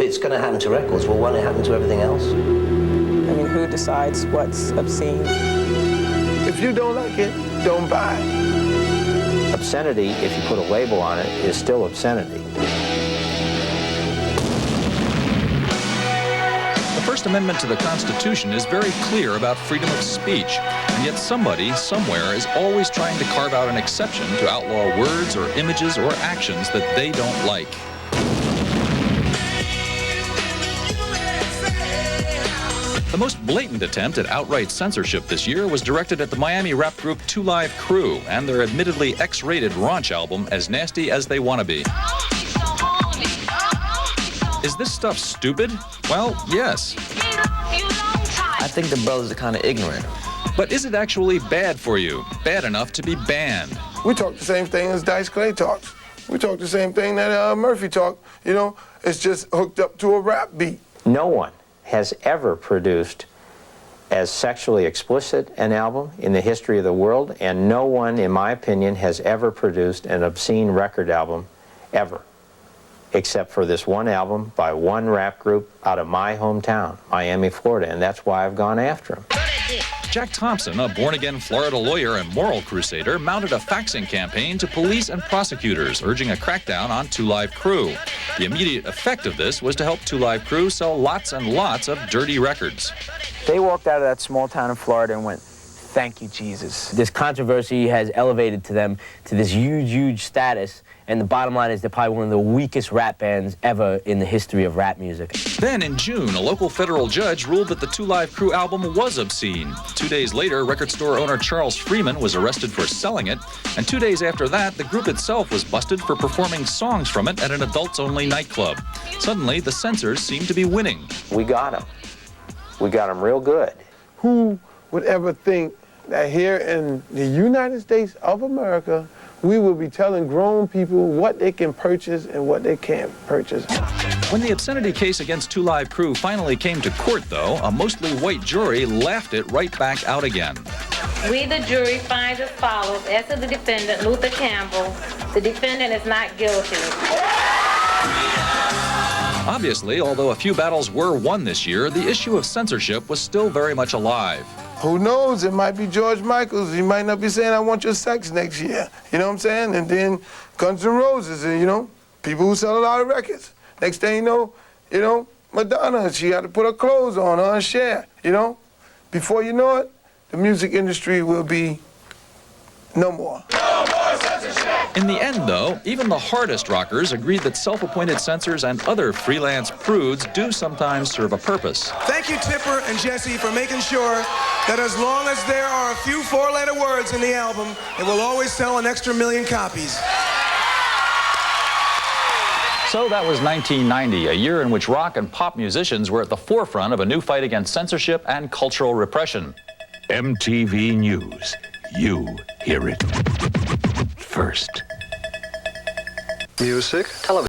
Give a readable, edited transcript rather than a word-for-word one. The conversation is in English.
it's going to happen to records, well, won't it happen to everything else? I mean, who decides what's obscene? If you don't like it, don't buy it. Obscenity, if you put a label on it, is still obscenity. The First Amendment to the Constitution is very clear about freedom of speech, and yet somebody, somewhere, is always trying to carve out an exception to outlaw words or images or actions that they don't like. The most blatant attempt at outright censorship this year was directed at the Miami rap group 2 Live Crew and their admittedly X-rated raunch album, As Nasty as They Wanna Be. Is this stuff stupid? Well, yes. I think the brothers are kind of ignorant. But is it actually bad for you? Bad enough to be banned? We talk the same thing as Dice Clay talks. We talk the same thing that Murphy talked. You know, it's just hooked up to a rap beat. No one has ever produced as sexually explicit an album in the history of the world, and no one, in my opinion, has ever produced an obscene record album, ever, except for this one album by one rap group out of my hometown, Miami, Florida, and that's why I've gone after him. Jack Thompson, a born-again Florida lawyer and moral crusader, mounted a faxing campaign to police and prosecutors, urging a crackdown on 2 Live Crew. The immediate effect of this was to help 2 Live Crew sell lots and lots of dirty records. They walked out of that small town in Florida and went, "Thank you, Jesus." This controversy has elevated to them to this huge, huge status, and the bottom line is they're probably one of the weakest rap bands ever in the history of rap music. Then in June, a local federal judge ruled that the 2 Live Crew album was obscene. 2 days later, record store owner Charles Freeman was arrested for selling it, and 2 days after that, the group itself was busted for performing songs from it at an adults-only nightclub. Suddenly, the censors seemed to be winning. We got him. We got him real good. Who would ever think that here in the United States of America, we will be telling grown people what they can purchase and what they can't purchase? When the obscenity case against 2 Live Crew finally came to court, though, a mostly white jury laughed it right back out again. We, the jury, find as follows. As to the defendant, Luther Campbell, the defendant is not guilty. Obviously, although a few battles were won this year, the issue of censorship was still very much alive. Who knows? It might be George Michaels. He might not be saying, "I want your sex" next year. You know what I'm saying? And then Guns N' Roses, and, you know, people who sell a lot of records. Next thing you know, Madonna, she had to put her clothes on her and share, you know? Before you know it, the music industry will be no more. In the end, though, even the hardest rockers agreed that self-appointed censors and other freelance prudes do sometimes serve a purpose. Thank you, Tipper and Jesse, for making sure that as long as there are a few four-letter words in the album, it will always sell an extra 1 million copies. So that was 1990, a year in which rock and pop musicians were at the forefront of a new fight against censorship and cultural repression. MTV News. You hear it first. Music, television.